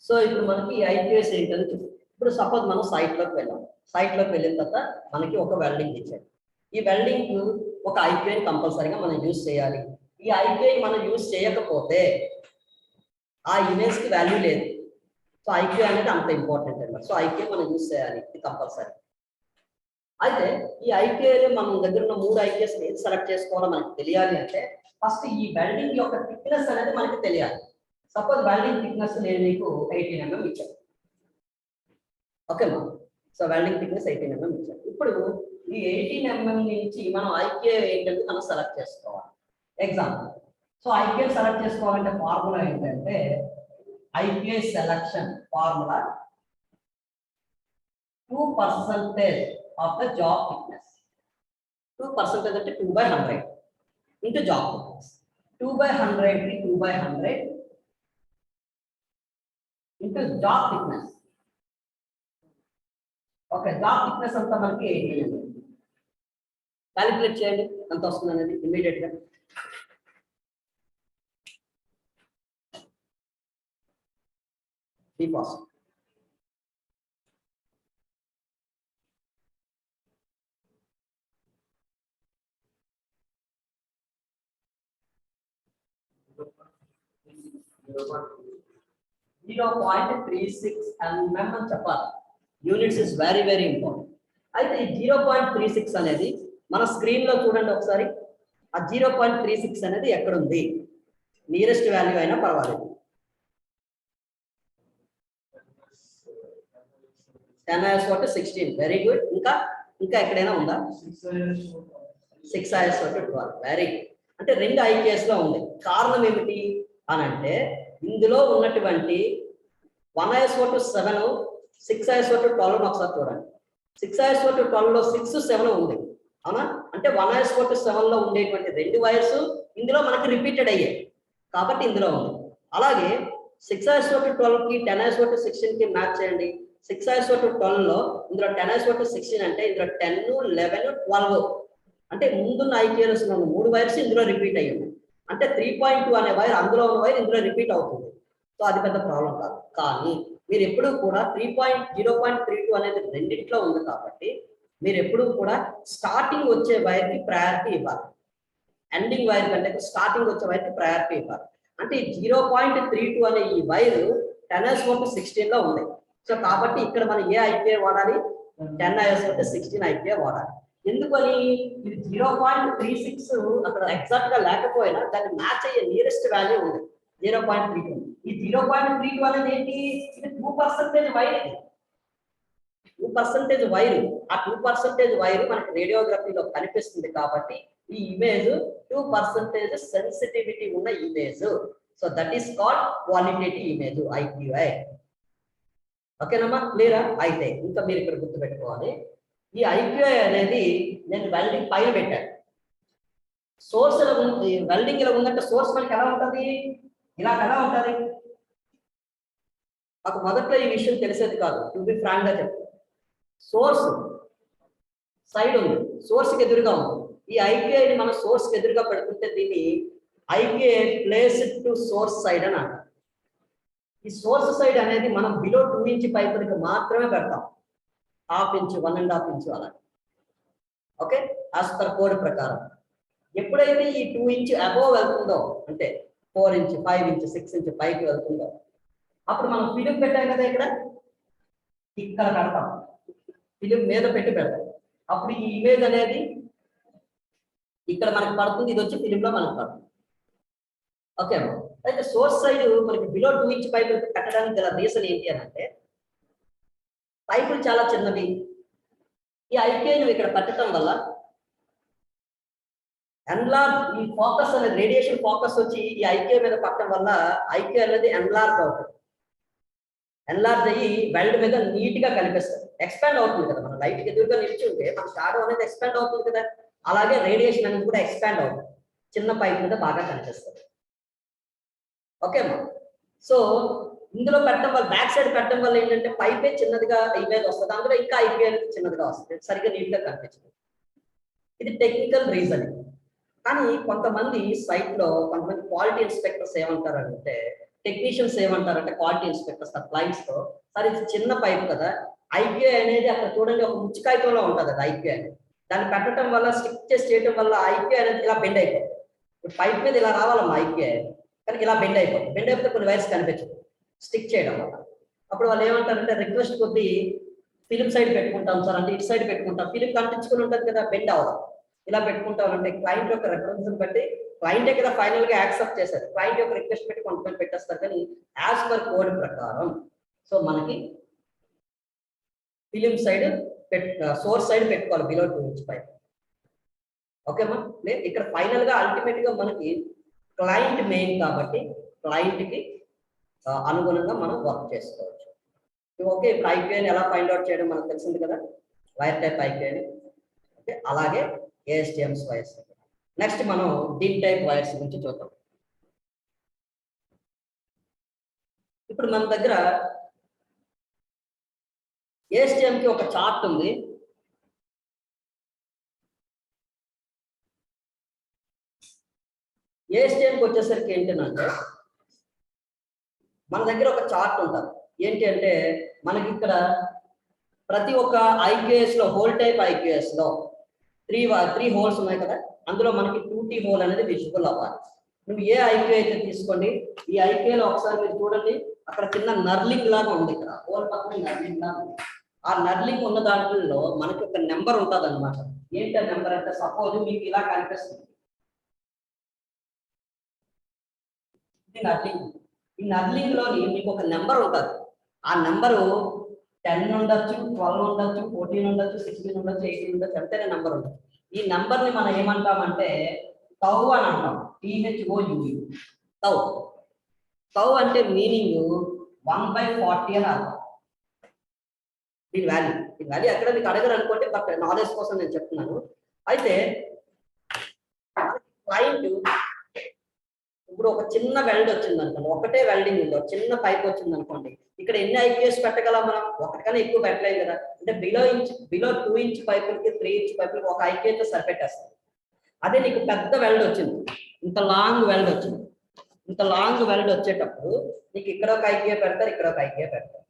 So ఇప్పుడు మనకి ఐక్యూఎస్ ఏంటని ఇప్పుడు సపోజ్ మనం సైట్లోకి వెళ్ళాం. సైట్లోకి వెళ్ళిన తర్వాత మనకి ఒక వెల్డింగ్ ఇచ్చారు. ఈ వెల్డింగ్ ఒక ఐక్యూఐ కంపల్సరీగా మనం యూజ్ చేయాలి. ఈ ఐక్యూఐ మనం యూజ్ చేయకపోతే ఆ ఇమేజ్కి వాల్యూ లేదు. సో ఐక్యూఐ అనేది అంత ఇంపార్టెంట్ అన్నమాట. సో ఐక్యూఐ మనం యూజ్ చేయాలి, ఇది కంపల్సరీ. అయితే ఈ ఐక్యూఐలో మనం దగ్గర ఉన్న 3 ఐక్యూఎస్ ఏది సెలెక్ట్ చేసుకోవాలో మనకి తెలియాలి అంటే ఫస్ట్ ఈ వెల్డింగ్ యొక్క థిక్నెస్ అనేది మనకి తెలియాలి. సపోజ్ వెల్డింగ్ థిక్నెస్ నేను మీకు 18 mm ఇచ్చాను. ఓకేమా? సో వెల్డింగ్ థిక్నెస్ 18 mm ఇచ్చాను. ఇప్పుడు ఈ 18 mm నుంచి మనం ఐక్యూఐ ఏంటంటే మనం సెలెక్ట్ చేసుకోవాలి. ఎగ్జాంపుల్, సో ఐక్యూఐ సెలెక్ట్ చేసుకోవాలంటే ఫార్ములా ఏంటంటే ఐక్యూఐ selection formula 2% of the job thickness. 2% అంటే 2/100 into job thickness. 2/100 కి 2/100 into job thickness. Okay, job thickness అంతా మనకి 18 mm. క్యాలిక్యులేట్ చేయండి ఎంత వస్తుంది అనేది ఇమీడియట్ గా. Be pass. mm అని చెప్పాలి. Units is very very important. అయితే ఈ 0.36 అనేది మన స్క్రీన్ లో చూడండి ఒకసారి. ఆ 0.36 అనేది ఎక్కడ ఉంది? నియరెస్ట్ వాల్యూ అయినా పర్వాలేదు. 10/16 వెరీ గుడ్. ఇంకా ఎక్కడైనా ఉందా? 6/12 వెరీ గుడ్. అంటే 2 ఐకేఎస్ లో ఉంది. కారణం ఏమిటి అని అంటే ఇందులో ఉన్నటువంటి 1/7 6/12 ఒకసారి చూడండి. 6/12 లో 6, 7 ఉంది, అవునా? అంటే 1/7 లో ఉండేటువంటి 2 వైర్స్ ఇందులో మనకి రిపీటెడ్ అయ్యాయి కాబట్టి ఇందులో ఉంది. అలాగే 6/12 కి 10/16 కి మ్యాచ్ చేయండి. 6/12 లో ఇందులో 10/16 అంటే ఇందులో 10, 11, 12 అంటే ముందున్న ఐక్యూఎస్ లో 3 వైర్స్ ఇందులో రిపీట్ అయ్యి ఉన్నాయి. అంటే 3.2 అనే వైర్ అందులో ఉన్న వైర్ ఇందులో రిపీట్ అవుతుంది. సో అది పెద్ద ప్రాబ్లం కాదు. కానీ మీరు ఎప్పుడు కూడా 0.32 అనేది రెండింటిలో ఉంది కాబట్టి మీరు ఎప్పుడు కూడా స్టార్టింగ్ వచ్చే వైర్ కి ప్రయారిటీ ఇవ్వాలి. ఎండింగ్ వైర్ కంటే స్టార్టింగ్ వచ్చే వైర్ కి ప్రయారిటీ ఇవ్వాలి. అంటే 0.32 అనే ఈ వైర్ 10/16 లో ఉంది. సో కాబట్టి ఇక్కడ మనం ఏ ఐక్యూఐ వాడాలి? 10/16 ఐక్యూఐ వాడాలి. ఎందుకని? ఇది 0.36 అక్కడ ఎగ్జాక్ట్ గా లేకపోయినా దాన్ని మ్యాచ్ అయ్యే నియరెస్ట్ వాల్యూ ఉంది 0.32. ఈ 0.32 అనేది ఏంటి? ఇది 2% వైర్. ఇది 2% వైర్. ఆ 2% వైర్ మనకి రేడియోగ్రఫీలో కనిపిస్తుంది కాబట్టి ఈ ఇమేజ్ 2% సెన్సిటివిటీ ఉన్న image. So that is called qualitative image, IQI. ఓకేనమ్మా? క్లియరా? అయితే ఇంకా మీరు ఇక్కడ గుర్తుపెట్టుకోవాలి, ఈ ఐక్యూఐ అనేది నేను వెల్డింగ్ పైన పెట్టాను. సోర్స్ ఎలా ఉంది? వెల్డింగ్ ఎలా ఉందంటే సోర్స్ మనకి ఎలా ఉంటుంది? ఇలా ఎలా ఉంటుంది? నాకు మొదట్లో ఈ విషయం తెలిసేది కాదు. టు బి ఫ్రాంక్ గా చెప్తాను. సోర్స్ సైడ్ ఉంది, సోర్స్ కి ఎదురుగా ఉంది. ఈ ఐక్యూఐని మనం సోర్స్ కి ఎదురుగా పెడుతుంటే దీన్ని ఐక్యూఐ ప్లేస్డ్ టు సోర్స్ సైడ్ అని అంటారు. ఈ సోర్స్ సైడ్ అనేది మనం బిలో 2 ఇంచ్ పైపులకి మాత్రమే పెడతాం. 1/2 ఇంచ్, 1.5 ఇంచ్ అలా. ఓకే, యాజ్ పర్ కోడ్ ప్రకారం. ఎప్పుడైతే ఈ 2 ఇంచ్ అబోవ్ వెళ్తుందో అంటే 4 ఇంచ్, 5 ఇంచ్, 6 ఇంచ్ పైకి వెళ్తుందో అప్పుడు మనం ఫిలిం పెట్టాం కదా, ఇక్కడ పెడతాం. ఫిలిం మీద పెట్టి పెడతాం. అప్పుడు ఈ ఇమేజ్ అనేది ఇక్కడ మనకు పడుతుంది. ఇది వచ్చి ఫిలింలో మనకు పడుతుంది. ఓకే అమ్మా? అయితే సోర్స్ సైడ్ మనకి బిలో 2 ఇంచ్ పైపులు పెట్టడానికి గల రీజన్ ఏంటి అని అంటే పైపులు చాలా చిన్నవి. ఈ ఐక్యూఐ ఇక్కడ పెట్టడం వల్ల ఎన్లార్జ్ ఈ ఫోకస్ అనేది రేడియేషన్ ఫోకస్ వచ్చి ఈ ఐక్యూఐ మీద పట్టడం వల్ల ఐక్యూఐ అనేది ఎన్లార్జ్ అవుతుంది. ఎన్లార్జ్ అయ్యి వెల్డ్ మీద నీట్ గా కనిపిస్తుంది. ఎక్స్పాండ్ అవుతుంది కదా, మన లైట్ కి ఎదురుగా నిలిచి ఉంటే మన షాడో అనేది ఎక్స్పాండ్ అవుతుంది కదా, అలాగే రేడియేషన్ అనేది కూడా ఎక్స్పాండ్ అవుతుంది. చిన్న పైప్ మీద బాగా కనిపిస్తుంది. ఓకేమ్మా? సో ఇందులో పెట్టడం వల్ల, బ్యాక్ సైడ్ పెట్టడం వల్ల ఏంటంటే పైపే చిన్నదిగా ఇమేజ్ వస్తుంది. అందులో ఇంకా ఐక్యూఐ అనేది చిన్నదిగా వస్తుంది, సరిగ్గా నీట్ గా కనిపించదు. ఇది టెక్నికల్ రీజన్. కానీ కొంతమంది సైట్ లో కొంతమంది క్వాలిటీ ఇన్స్పెక్టర్స్ ఏమంటారంటే టెక్నీషియన్స్ ఏమంటారంటే క్వాలిటీ ఇన్స్పెక్టర్స్ క్లయింట్స్ తో, సార్ ఇది చిన్న పైప్ కదా, ఐక్యూ అనేది అక్కడ చూడండి ఒక ముచ్చికాయతంలో ఉంటుంది అది ఐక్యూ అనేది, దాన్ని పెట్టడం వల్ల స్టిక్ చేసి చేయడం వల్ల ఐక్యూ అనేది ఇలా బెండ్ అయిపోతుంది. పైప్ మీద ఇలా రావాలమ్మా ఐక్యూ అనేది, కానీ ఇలా బెండ్ అయిపోతుంది. బెండ్ అయిపోతే కొన్ని వైర్స్ కనిపించదు స్టిక్ చేయడం వల్ల. అప్పుడు వాళ్ళు ఏమంటారంటే రిక్వెస్ట్ కొద్ది ఫిలిం సైడ్ పెట్టుకుంటాం సార్ అంటే, ఇటు సైడ్ పెట్టుకుంటాం, ఫిలిం కనిపించుకుని ఉంటుంది కదా బెండ్ అవ్వదు, ఇలా పెట్టుకుంటాం అంటే క్లయింట్ యొక్క రెఫరెన్స్ బట్టి క్లయింటే కదా ఫైనల్ గా యాక్సెప్ట్ చేశారు, క్లయింట్ యొక్క రిక్వెస్ట్ పెట్టి కొంతమంది పెట్టేస్తారు. కానీ యాజ్ పర్ కోడ్ ప్రకారం సో మనకి ఫిలిం సైడ్ సోర్స్ సైడ్ పెట్టుకోవాలి బిలో 2 ఇంచ్ పైప్. ఓకేమా, లేదు ఇక్కడ ఫైనల్ గా అల్టిమేట్ గా మనకి క్లయింట్ మెయిన్ కాబట్టి క్లయింట్ కి అనుగుణంగా మనం వర్క్ చేసుకోవచ్చు. ఓకే, ఇప్పుడు ఐక్యూని ఎలా ఫైండ్ అవుట్ చేయడం మనకు తెలిసింది కదా, వైర్ టైప్ ఐక్యూని. ఓకే, అలాగే ఏఎస్టిఎంస్ వైర్స్. నెక్స్ట్ మనం డిన్ టైప్ వైర్స్ గురించి చూద్దాం. ఇప్పుడు మన దగ్గర ఏఎస్టిఎం కి ఒక చార్ట్ ఉంది. ఏఎస్టిఎంకి వచ్చేసరికి ఏంటంటే మన దగ్గర ఒక చార్ట్ ఉంటుంది. ఏంటి అంటే మనకి ఇక్కడ ప్రతి ఒక్క ఐక్యూఎస్ లో హోల్ టైప్ ఐక్యూఎస్ లో త్రీ హోల్స్ ఉన్నాయి కదా, అందులో మనకి 2T హోల్ అనేది విజిబుల్ అవ్వాలి. నువ్వు ఏ ఐక్యూ అయితే తీసుకోండి, ఈ ఐక్యూలో ఒకసారి మీరు చూడండి, అక్కడ చిన్న నర్లింగ్ లాగా ఉంది, ఇక్కడ హోల్ పక్కన నర్లింగ్ లాగా ఉంది. ఆ నర్లింగ్ ఉన్న దాంట్లో మనకి ఒక నెంబర్ ఉంటుంది అనమాట. ఏంటి ఆ నెంబర్ అంటే సపోజ్ మీకు ఇలా కనిపిస్తుంది, ఇది నర్లింగ్. ఈ నర్లింగ్ లోని మీకు ఒక నెంబర్ ఉంటుంది. ఆ నెంబరు 10 ఉండొచ్చు, 12 ఉండొచ్చు, 14 ఉండొచ్చు, 16 ఉండొచ్చు, 18 ఉండొచ్చు, ఎంతైనా నెంబర్ ఉండొచ్చు. ఈ నెంబర్ ని మనం ఏమంటామంటే టౌ అని అంటాం, THOUU టౌ. టౌ అంటే మీనింగ్ 1/40 అని అర్థం. దీని వాల్యూ ఎక్కడ మీకు అడగరు అనుకోండి, బట్ నాలెడ్జ్ కోసం నేను చెప్తున్నాను. అయితే క్లయింట్ ఇప్పుడు ఒక చిన్న వెల్డ్ వచ్చింది అనుకోండి, ఒకటే వెల్డింగ్ ఉంది, చిన్న పైప్ వచ్చింది అనుకోండి, ఇక్కడ ఎన్ని ఐక్యూఎస్ పెట్టగలం మనం? ఒకటికన్నా ఎక్కువ పెట్టలేదు కదా. అంటే బిలో 2 ఇంచ్ పైపులకి 3 ఇంచ్ పైపులకి ఒక ఐక్యూతో సరిపెట్టేస్తాం. అదే నీకు పెద్ద వెల్డ్ వచ్చింది, ఇంత లాంగ్ వెల్డ్ వచ్చింది, ఇంత లాంగ్ వెల్డ్ వచ్చేటప్పుడు నీకు ఇక్కడ ఒక ఐక్యూ పెడతారు, ఇక్కడ ఒక ఐక్యూ పెడతారు.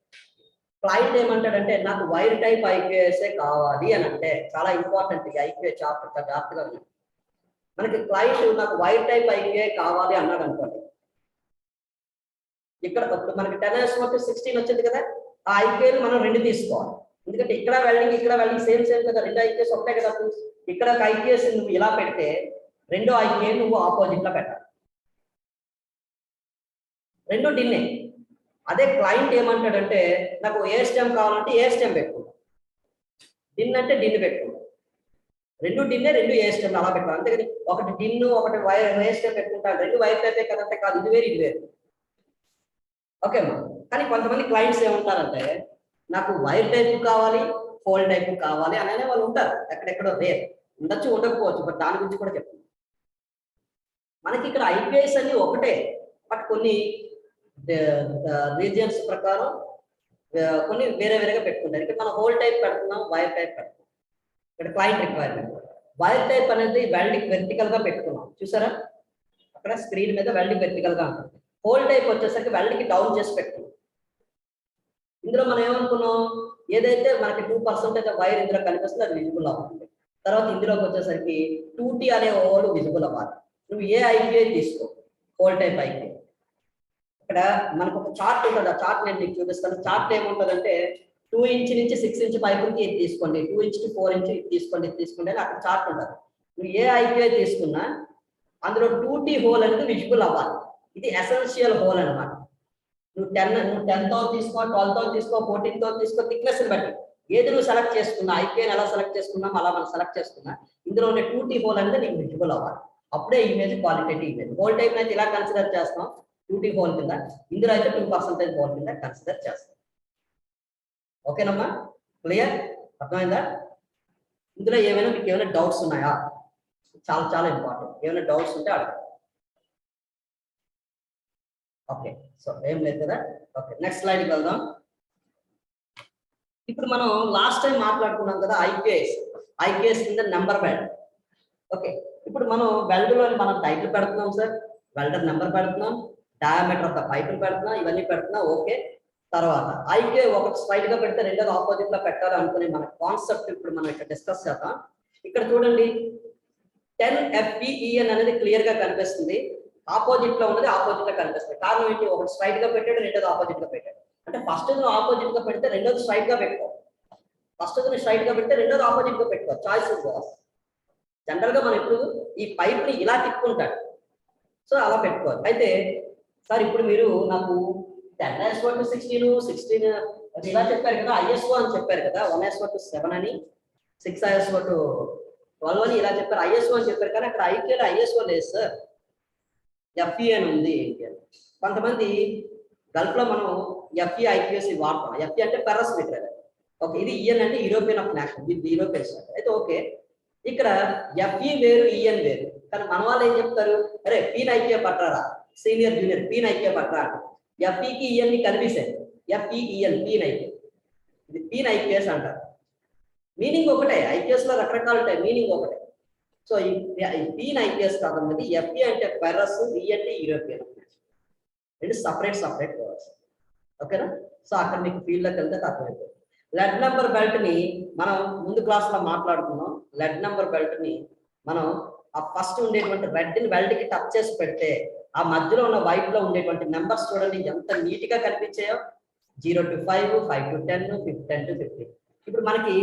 క్లయింట్ ఏమంటాడంటే నాకు వైర్ టైప్ ఐక్యూఎస్ఏ కావాలి అని అంటే, చాలా ఇంపార్టెంట్ ఈ ఐక్యూ చాప్టర్, జాగ్రత్తగా ఉంది. మనకి క్లయింట్ నాకు వైర్ టైప్ ఐక్యూఏ కావాలి అన్నాడు అనుకోండి, ఇక్కడ ఇప్పుడు మనకి 10/16 వచ్చింది కదా, ఆ ఐక్యూని మనం 2 తీసుకోవాలి. ఎందుకంటే ఇక్కడ వెల్డింగ్ సేమ్ కదా, 2 ఐక్యూఎస్ ఒకటే కదా. ఇక్కడ ఒక ఐక్యూఎస్ నువ్వు ఇలా పెడితే 2 ఐక్యూఏ నువ్వు ఆపోజిట్ లో పెట్టాలి, 2 డిన్నే. అదే క్లయింట్ ఏమంటాడంటే నాకు ఏఎస్టిఎం కావాలంటే ఏఎస్టిఎం పెట్టుకుంటాం, డిన్ అంటే డిన్ పెట్టుకుంటాం, 2 డిన్నే 2 ఏఎస్టిఎం అలా పెట్టాలి. అంతేకాని ఒకటి డిన్ను ఒకటి వైర్ ఏఎస్టిఎం పెట్టుకుంటాను, 2 వైర్ టైపే కదంటే కాదు, ఇది వేరు ఇది వేరు. ఓకేమ్మా, కానీ కొంతమంది క్లయింట్స్ ఏమంటారంటే నాకు వైర్ టైప్ కావాలి, ఫోల్ టైప్ కావాలి అనే వాళ్ళు ఉంటారు, ఎక్కడెక్కడో రేర్ ఉండొచ్చు, ఉండకపోవచ్చు, బట్ దాని గురించి కూడా చెప్తాను. మనకి ఇక్కడ ఐపీఎస్ అన్ని ఒకటే, బట్ కొన్ని రీజియన్స్ ప్రకారం కొన్ని వేరే వేరేగా పెట్టుకుంటారు. ఇక్కడ మనం హోల్ టైప్ పెడుతున్నాం, వైర్ టైప్ పెడుతున్నాం. ఇక్కడ క్లయింట్ రిక్వైర్మెంట్ వైర్ టైప్ అనేది వెల్డింగ్ వెర్టికల్ గా పెట్టుకున్నాం, చూసారా అక్కడ స్క్రీన్ మీద వెల్డింగ్ వెర్టికల్ గా ఉంటుంది. హోల్ టైప్ వచ్చేసరికి వెల్డింగ్ డౌన్ చేసి పెట్టుకున్నాం. ఇందులో మనం ఏమనుకున్నాం, ఏదైతే మనకి 2% వైర్ ఇందులో కనిపిస్తుంది అది విజిబుల్ అవుతుంది. తర్వాత ఇందులోకి వచ్చేసరికి 2T అనే హోల్ విజిబుల్ అవ్వాలి. నువ్వు ఏ ఐక్యూఐ తీసుకో, హోల్ టైప్ ఐక్యూఐ. ఇక్కడ మనకు ఒక చార్ట్ ఉంటుంది, ఆ చార్ట్ నేను మీకు చూపిస్తాను. చార్ట్ ఏముంటుందంటే 2 ఇంచ్ నుంచి 6 ఇంచ్ పైపులకి ఇది తీసుకోండి, 2 ఇంచ్ టు 4 ఇంచ్ ఇది తీసుకోండి అని అక్కడ చార్ట్ ఉంటుంది. నువ్వు ఏ ఐక్యూఐ తీసుకున్నా అందులో 2T హోల్ అనేది విజిబుల్ అవ్వాలి. ఇది ఎసెన్షియల్ హోల్ అనమాట. నువ్వు 10తో తీసుకో, 12తో తీసుకో, 14తో తీసుకో, థిక్నెస్ బట్టి ఏది నువ్వు సెలెక్ట్ చేసుకున్నా, ఐక్యూఐని ఎలా సెలెక్ట్ చేసుకున్నాం అలా మనం సెలెక్ట్ చేసుకున్నా ఇందులో ఉండే 2T హోల్ అనేది నీకు విజిబుల్ అవ్వాలి. అప్పుడే image qualitative image. Whole type అయితే ఇలా కన్సిడర్ చేస్తాం 2T హోల్ కింద, ఇందులో అయితే 2% హోల్ కింద కన్సిడర్ చేస్తాం. ఓకేనమ్మా, క్లియర్, అర్థమైందా? ఇందులో ఏమైనా మీకు ఏమైనా డౌట్స్ ఉన్నాయా? చాలా చాలా ఇంపార్టెంట్, ఏమైనా డౌట్స్ ఉంటే అడగండి. ఓకే, సో ఏం లేదు కదా. ఓకే, నెక్స్ట్ స్లైడ్కి వెళ్దాం. ఇప్పుడు మనం లాస్ట్ టైం మాట్లాడుకున్నాం కదా ఐక్యూఎస్ కింద నెంబర్ వెల్డ్. ఓకే, ఇప్పుడు మనం వెల్డ్ లో మనం టైటిల్ పెడుతున్నాం సార్, వెల్డర్ నెంబర్ పెడుతున్నాం, డయామీటర్ ఆఫ్ ద పైప్ పెడుతున్నా, ఇవన్నీ పెడుతున్నా, ఓకే. తర్వాత ఐకే ఒకటి స్ట్రైట్ గా పెడితే రెండోది ఆపోజిట్ లో పెట్టాలి అనుకునే మన కాన్సెప్ట్ ఇప్పుడు మనం ఇక్కడ డిస్కస్ చేద్దాం. ఇక్కడ చూడండి 10 FPEN అనేది క్లియర్ గా కనిపిస్తుంది, ఆపోజిట్ లో ఉన్నది ఆపోజిట్ లో కనిపిస్తుంది. కారణం ఏంటి? ఒకటి స్ట్రైట్ గా పెట్టాడు, రెండోది ఆపోజిట్ గా పెట్టాడు. అంటే ఫస్ట్ నువ్వు ఆపోజిట్ గా పెడితే రెండోది స్ట్రైట్ గా పెట్టుకో, ఫస్ట్ నువ్వు స్ట్రైట్ గా పెడితే రెండోది ఆపోజిట్ గా పెట్టుకో. Choice boss. జనరల్ గా మనం ఇప్పుడు ఈ పైప్ ని ఇలా తిప్పుకుంటాడు, సో అలా పెట్టుకోవాలి. అయితే సార్ ఇప్పుడు మీరు నాకు 10:16 ఇలా చెప్పారు కదా, ISO అని చెప్పారు కదా, 1:7 అని, 6:12 అని ఇలా చెప్పారు, ISO అని చెప్పారు. కానీ అక్కడ ఐకేలో ISO లేదు సార్, FE అని ఉంది. కొంతమంది గల్ఫ్ లో మనం FE IQS వాడతాం. FE అంటే ఫెర్రస్ మెటీరియల్. ఓకే, ఇది EN అంటే యూరోపియన్ ఆఫ్ నేషన్, ఇది యూరోపియన్ సార్. అయితే ఓకే, ఇక్కడ FE వేరు, EN వేరు. కానీ మన వాళ్ళు ఏం చెప్తారు, అరే పీన్ ఐకే పట్టరా, సీనియర్ జూనియర్ పీన్ ఐకే పట్టరా. FEకి EN ని కలిపేశారు, FEEN పీన్ ఐకే, ఇది పీన్ ఐకేఎస్ అంటారు. మీనింగ్ ఒకటే, ఐకేఎస్ లో రకరకాలు ఉంటాయి, మీనింగ్ ఒకటే. సో ఈ పీన్ ఐకేఎస్ కాదన్నది FE అంటే ఫెర్రస్, E అంటే యూరోపియన్, రెండు సపరేట్ వర్డ్స్. ఓకేనా? సో అక్కడ మీకు ఫీల్డ్ లోకి వెళ్తే అర్థమైపోతుంది. లెడ్ నెంబర్ బెల్ట్ ని మనం ముందు క్లాస్ లో మాట్లాడుకున్నాం. లెడ్ నెంబర్ బెల్ట్ ని మనం ఆ ఫస్ట్ ఉండేటువంటి రెడ్ ని బెల్ట్ కి టచ్ చేసి పెడితే ఆ మధ్యలో ఉన్న వైట్ లో ఉండేటువంటి నెంబర్స్ చూడండి ఎంత నీట్ గా కనిపించాయో. 0 to 5, 5 to 10, 10 to 15. ఇప్పుడు మనకి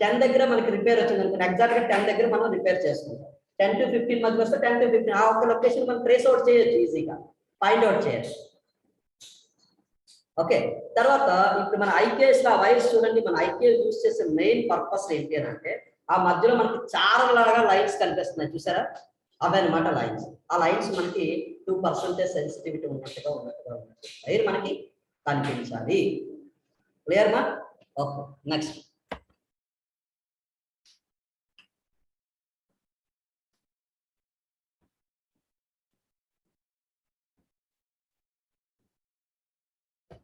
10 దగ్గర మనకి రిపేర్ వచ్చింది అనుకోండి, ఎగ్జాక్ట్ గా 10 దగ్గర మనం రిపేర్ చేసుకుంటాం. 10 to 15 మధ్య వస్తే 10 to 15 ఆ ఒక్క లొకేషన్ మనం ట్రేస్ అవుట్ చేయొచ్చు, ఈజీగా ఫైండ్ అవుట్ చేయొచ్చు. ఓకే, తర్వాత ఇప్పుడు మన ఐకేఎస్ లో వైర్స్ చూడండి, మన ఐకే యూజ్ చేసే మెయిన్ పర్పస్ ఏంటి అని అంటే ఆ మధ్యలో మనకి చారలాగా లైన్స్ కనిపిస్తున్నాయి చూసారా, అవే అనమాట లైన్స్. ఆ లైన్స్ మనకి 2% సెన్సిటివిటీ ఉన్నట్టుగా వైర్ మనకి కనిపించాలి. క్లియర్ మా? Okay, next